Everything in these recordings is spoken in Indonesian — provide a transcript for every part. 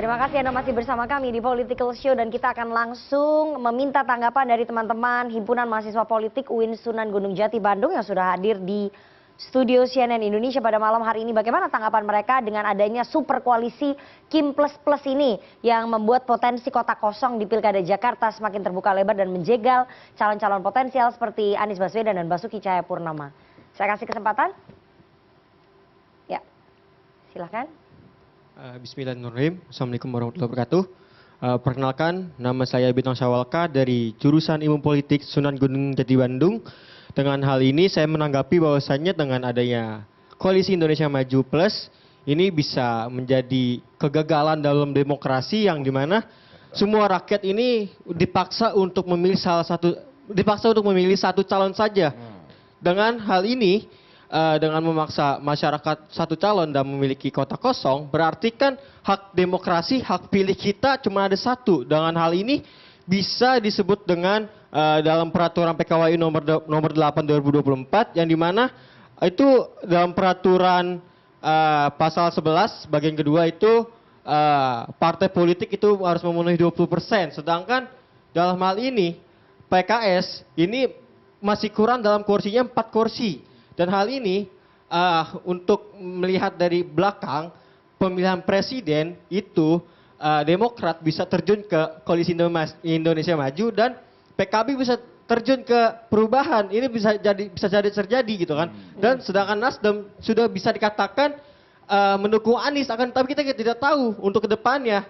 Terima kasih Anda masih bersama kami di Political Show dan kita akan langsung meminta tanggapan dari teman-teman Himpunan Mahasiswa Politik UIN Sunan Gunung Jati Bandung yang sudah hadir di studio CNN Indonesia pada malam hari ini. Bagaimana tanggapan mereka dengan adanya super koalisi Kim Plus Plus ini yang membuat potensi kota kosong di Pilkada Jakarta semakin terbuka lebar dan menjegal calon-calon potensial seperti Anies Baswedan dan Basuki Cahayapurnama. Saya kasih kesempatan. Ya, silahkan. Bismillahirrahmanirrahim. Assalamualaikum warahmatullahi wabarakatuh. Perkenalkan, nama saya Bintang Syawalka dari jurusan Ilmu Politik Sunan Gunung Jati Bandung. Dengan hal ini saya menanggapi bahwasannya dengan adanya Koalisi Indonesia Maju Plus ini bisa menjadi kegagalan dalam demokrasi yang dimana semua rakyat ini dipaksa untuk memilih satu calon saja. Dengan hal ini dengan memaksa masyarakat satu calon dan memiliki kota kosong, berarti kan hak demokrasi, hak pilih kita cuma ada satu. Dengan hal ini bisa disebut dengan dalam peraturan PKWI nomor 8 2024 yang dimana itu dalam peraturan pasal 11 bagian kedua itu partai politik itu harus memenuhi 20%. Sedangkan dalam hal ini PKS ini masih kurang dalam kursinya 4 kursi. Dan hal ini untuk melihat dari belakang pemilihan presiden itu Demokrat bisa terjun ke Koalisi Indonesia Maju dan PKB bisa terjun ke perubahan. Ini bisa jadi terjadi gitu kan. Dan sedangkan Nasdem sudah bisa dikatakan mendukung Anies, tapi kita tidak tahu untuk kedepannya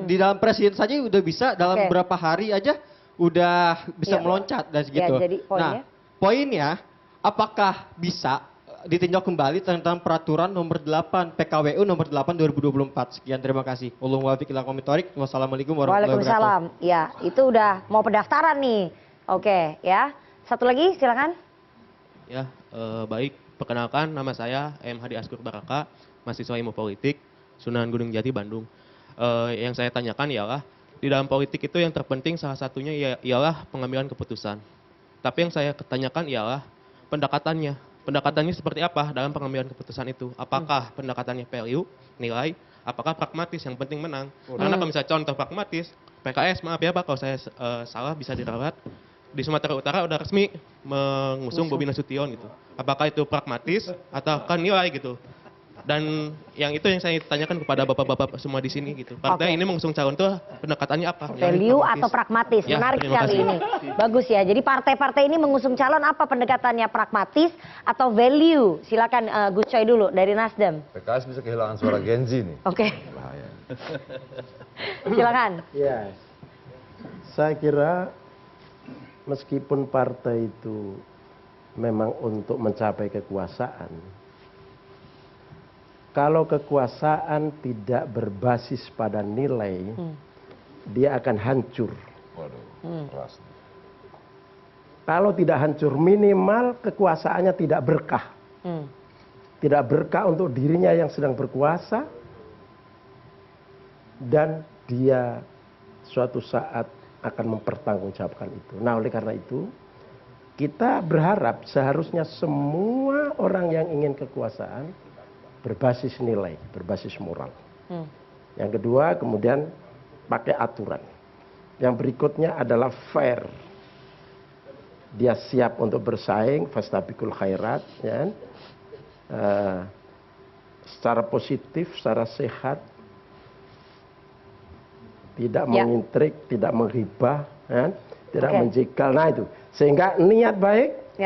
di dalam presiden saja udah bisa dalam beberapa hari aja udah bisa meloncat dan segitu. Nah, poinnya apakah bisa ditinjau kembali tentang peraturan nomor 8 PKWU nomor 8 2024. Sekian, terima kasih. Wassalamualaikum warahmatullahi wabarakatuh. Waalaikumsalam. Ya, itu udah mau pendaftaran nih. Oke, ya. Satu lagi, silakan. Ya, baik. Perkenalkan, nama saya M. Hadi Askur Baraka, mahasiswa Ilmu Politik, Sunan Gunung Jati, Bandung. Yang saya tanyakan ialah, di dalam politik itu yang terpenting salah satunya ialah pengambilan keputusan. Tapi yang saya tanyakan ialah pendekatannya seperti apa dalam pengambilan keputusan itu? Apakah pendekatannya value, nilai, apakah pragmatis yang penting menang? Karena kalau misalnya contoh pragmatis, PKS maaf ya Pak kalau saya salah bisa dirawat, di Sumatera Utara udah resmi mengusung Bobi Nasution gitu. Apakah itu pragmatis ataukah nilai gitu? Dan yang itu yang saya tanyakan kepada bapak-bapak semua di sini gitu. Partai ini mengusung calon tuh pendekatannya apa? Value atau pragmatis? Ya, menarik sekali ini. Bagus ya. Jadi partai-partai ini mengusung calon apa pendekatannya, pragmatis atau value? Silakan Gus Coy dulu dari Nasdem. PKS bisa kehilangan suara Gen Z nih. Oke. Bahaya. Silakan. Ya, saya kira meskipun partai itu memang untuk mencapai kekuasaan, kalau kekuasaan tidak berbasis pada nilai, dia akan hancur. Waduh, keras. Kalau tidak hancur, minimal kekuasaannya tidak berkah. Tidak berkah untuk dirinya yang sedang berkuasa, dan dia suatu saat akan mempertanggungjawabkan itu. Nah, oleh karena itu, kita berharap seharusnya semua orang yang ingin kekuasaan berbasis nilai, berbasis moral. Yang kedua, kemudian pakai aturan. Yang berikutnya adalah fair. Dia siap untuk bersaing, fastabiqul khairat, ya. Secara positif, secara sehat, tidak mengintrik, tidak menghibah, ya. Tidak menjegal. Nah itu, sehingga niat baik,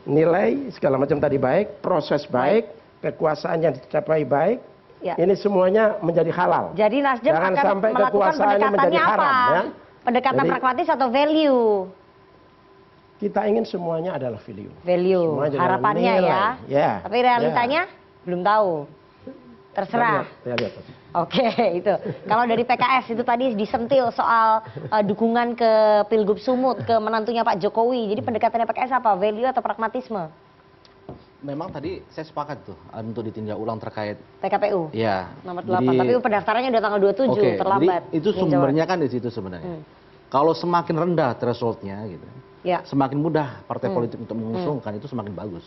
nilai segala macam tadi baik, proses baik. Kekuasaan yang dicapai baik, ini semuanya menjadi halal. Jadi Nasdem jangan akan sampai melakukan kekuasaannya menjadi haram. Ya. Pendekatan pragmatis atau value? Kita ingin semuanya adalah value. Value, harapannya ya. Tapi realitanya belum tahu. Terserah. Kita lihat. Oke, itu. Kalau dari PKS itu tadi disentil soal dukungan ke Pilgub Sumut, ke menantunya Pak Jokowi. Jadi pendekatannya PKS apa? Value atau pragmatisme? Memang tadi saya sepakat tuh untuk ditinjau ulang terkait PKPU. Ya. Nomor 8. Tapi pendaftarannya udah tanggal 27, terlambat. Jadi itu sumbernya kan di situ sebenarnya. Kalau semakin rendah thresholdnya gitu, Ya. semakin mudah partai politik untuk mengusungkan itu semakin bagus.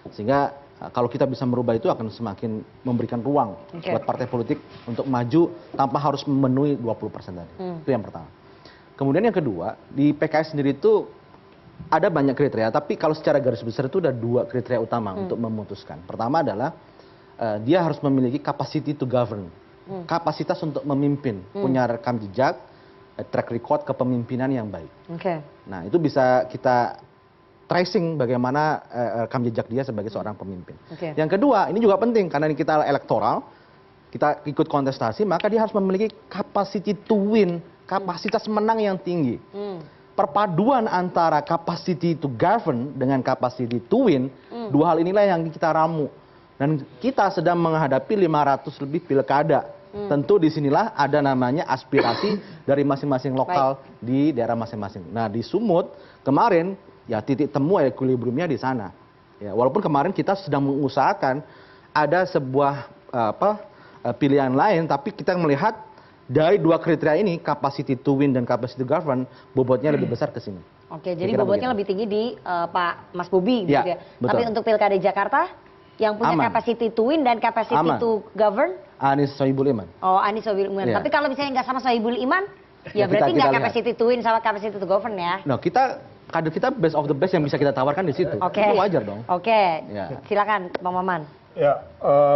Sehingga kalau kita bisa merubah itu akan semakin memberikan ruang buat partai politik untuk maju tanpa harus memenuhi 20% tadi. Itu yang pertama. Kemudian yang kedua, di PKS sendiri itu ada banyak kriteria, tapi kalau secara garis besar itu ada 2 kriteria utama untuk memutuskan. Pertama adalah dia harus memiliki capacity to govern, kapasitas untuk memimpin, punya rekam jejak, track record kepemimpinan yang baik. Nah, itu bisa kita tracing bagaimana rekam jejak dia sebagai seorang pemimpin. Yang kedua, ini juga penting karena ini kita elektoral, kita ikut kontestasi, maka dia harus memiliki capacity to win, kapasitas menang yang tinggi. Perpaduan antara capacity to govern dengan capacity to win, 2 hal inilah yang kita ramu. Dan kita sedang menghadapi 500 lebih pilkada. Tentu disinilah ada namanya aspirasi dari masing-masing lokal di daerah masing-masing. Nah, di Sumut kemarin ya titik temu equilibriumnya di sana. Ya, walaupun kemarin kita sedang mengusahakan ada sebuah pilihan lain, tapi kita melihat dari 2 kriteria ini, capacity to win dan capacity to govern, bobotnya lebih besar ke sini. Oke, jadi bobotnya lebih tinggi di Pak Mas Bobi gitu ya. Betul. Tapi untuk Pilkada Jakarta yang punya capacity to win dan capacity to govern? Anies Sohibul Iman. Oh, Anies Sohibul Iman. Tapi kalau misalnya nggak sama Sohibul Iman, ya berarti nggak capacity to win sama capacity to govern ya? Nah, kader kita best of the best yang bisa kita tawarkan di situ. Itu wajar dong. Oke, silakan Bang Maman. Ya,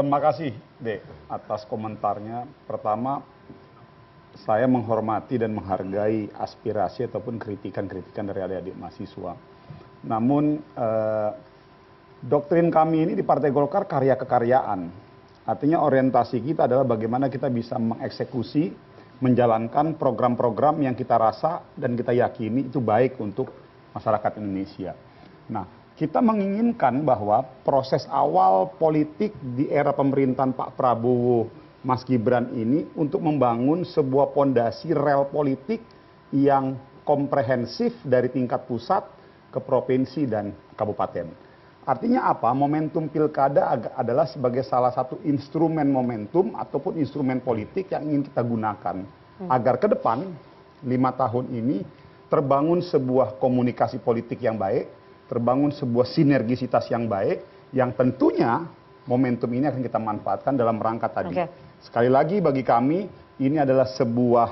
makasih Dek atas komentarnya. Pertama, saya menghormati dan menghargai aspirasi ataupun kritikan-kritikan dari adik-adik mahasiswa. Namun, doktrin kami ini di Partai Golkar karya kekaryaan. Artinya orientasi kita adalah bagaimana kita bisa mengeksekusi, menjalankan program-program yang kita rasa dan kita yakini itu baik untuk masyarakat Indonesia. Nah, kita menginginkan bahwa proses awal politik di era pemerintahan Pak Prabowo, Mas Gibran ini untuk membangun sebuah pondasi rel politik yang komprehensif dari tingkat pusat ke provinsi dan kabupaten. Artinya apa? Momentum pilkada adalah sebagai salah satu instrumen momentum ataupun instrumen politik yang ingin kita gunakan. Agar ke depan, 5 tahun ini terbangun sebuah komunikasi politik yang baik, terbangun sebuah sinergisitas yang baik, yang tentunya momentum ini akan kita manfaatkan dalam rangka tadi. Sekali lagi bagi kami, ini adalah sebuah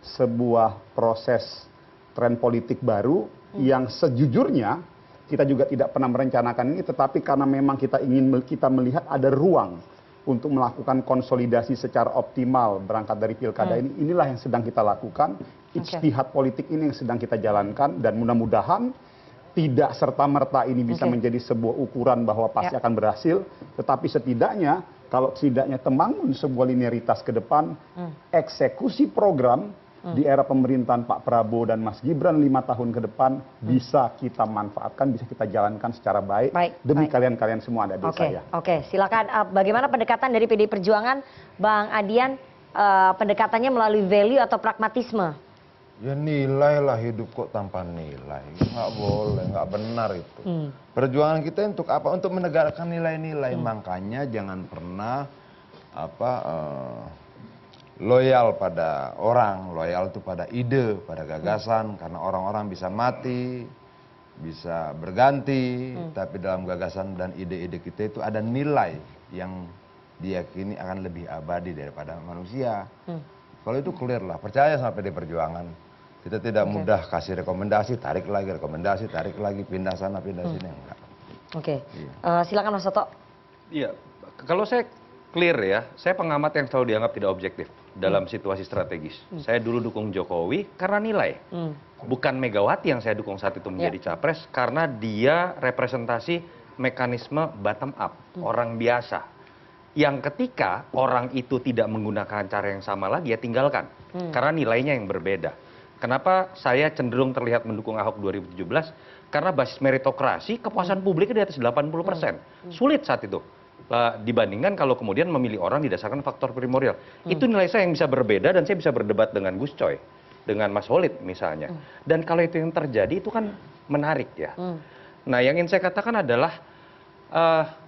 sebuah proses tren politik baru yang sejujurnya kita juga tidak pernah merencanakan ini, tetapi karena memang kita melihat ada ruang untuk melakukan konsolidasi secara optimal berangkat dari pilkada ini, inilah yang sedang kita lakukan. Ijtihad politik ini yang sedang kita jalankan dan mudah-mudahan tidak serta-merta ini bisa menjadi sebuah ukuran bahwa pasti akan berhasil, tetapi setidaknya kalau setidaknya membangun sebuah linearitas ke depan, eksekusi program di era pemerintahan Pak Prabowo dan Mas Gibran 5 tahun ke depan bisa kita manfaatkan, bisa kita jalankan secara baik demi kalian-kalian semua ada di saya. Oke, silakan. Bagaimana pendekatan dari PDI Perjuangan, Bang Adian, pendekatannya melalui value atau pragmatisme? Ya nilai lah, hidup kok tanpa nilai. Nggak boleh, nggak benar itu. Perjuangan kita untuk apa? Untuk menegakkan nilai-nilai. Makanya jangan pernah loyal pada orang, loyal itu pada ide, pada gagasan. Karena orang-orang bisa mati, bisa berganti. Tapi dalam gagasan dan ide-ide kita itu ada nilai yang diyakini akan lebih abadi daripada manusia. Kalau itu clear lah, percaya sama PDI Perjuangan. Kita tidak mudah kasih rekomendasi, tarik lagi, pindah sana, pindah sini, enggak. Silakan Mas Toto. Iya, kalau saya clear ya, saya pengamat yang selalu dianggap tidak objektif dalam situasi strategis. Saya dulu dukung Jokowi karena nilai. Bukan Megawati yang saya dukung saat itu menjadi capres, karena dia representasi mekanisme bottom up, orang biasa. Yang ketika orang itu tidak menggunakan cara yang sama lagi, ya tinggalkan. Karena nilainya yang berbeda. Kenapa saya cenderung terlihat mendukung Ahok 2017? Karena basis meritokrasi, kepuasan publiknya di atas 80%. Sulit saat itu. Dibandingkan kalau kemudian memilih orang didasarkan faktor primordial. Itu nilai saya yang bisa berbeda dan saya bisa berdebat dengan Gus Coy. Dengan Mas Holid misalnya. Dan kalau itu yang terjadi itu kan menarik ya. Nah yang ingin saya katakan adalah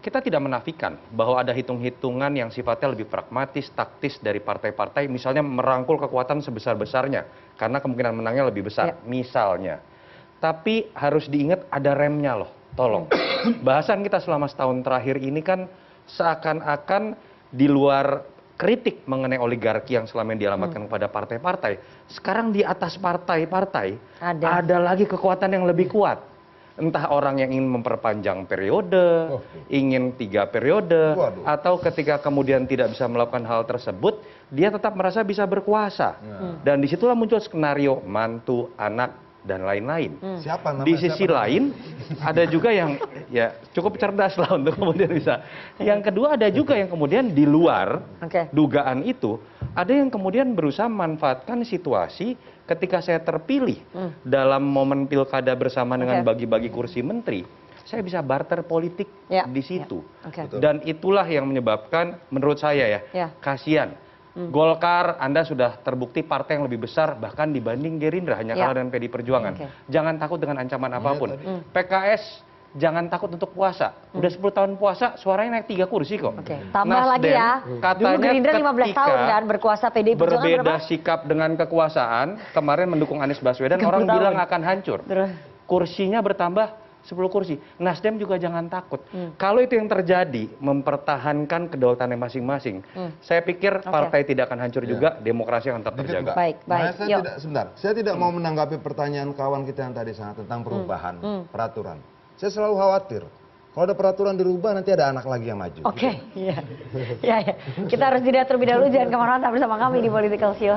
kita tidak menafikan bahwa ada hitung-hitungan yang sifatnya lebih pragmatis, taktis dari partai-partai, misalnya merangkul kekuatan sebesar-besarnya, karena kemungkinan menangnya lebih besar, misalnya. Tapi harus diingat ada remnya loh, tolong. Bahasan kita selama setahun terakhir ini kan seakan-akan di luar kritik mengenai oligarki yang selama ini dialamatkan kepada partai-partai. Sekarang di atas partai-partai ada lagi kekuatan yang lebih kuat. Entah orang yang ingin memperpanjang periode, ingin 3 periode, atau ketika kemudian tidak bisa melakukan hal tersebut, dia tetap merasa bisa berkuasa. Dan disitulah muncul skenario mantu, anak, dan lain-lain. Di sisi lain, ada juga yang ya cukup cerdas lah untuk kemudian bisa. Yang kedua ada juga yang kemudian di luar dugaan itu, ada yang kemudian berusaha memanfaatkan situasi ketika saya terpilih dalam momen pilkada bersama dengan bagi-bagi kursi menteri, saya bisa barter politik di situ. Dan itulah yang menyebabkan menurut saya kasihan. Golkar, Anda sudah terbukti partai yang lebih besar bahkan dibanding Gerindra, hanya kalah dengan PDI Perjuangan. Jangan takut dengan ancaman apapun. PKS jangan takut untuk puasa. Udah 10 tahun puasa, suaranya naik 3 kursi kok. Tambah lagi ya. Katanya dulu Gerindra 15 tahun kan berkuasa, PDI Perjuangan berbeda sikap dengan kekuasaan, kemarin mendukung Anies Baswedan, orang bilang akan hancur. Kursinya bertambah 10 kursi. Nasdem juga jangan takut. Kalau itu yang terjadi, mempertahankan kedaulatannya masing-masing, saya pikir partai tidak akan hancur juga, demokrasi akan tetap terjaga. Baik. Saya tidak mau menanggapi pertanyaan kawan kita yang tadi sangat tentang perubahan peraturan. Saya selalu khawatir. Kalau ada peraturan dirubah, nanti ada anak lagi yang maju. Iya. Kita harus jeda terlebih dahulu. Jangan kemana-mana, bersama kami di Political Show.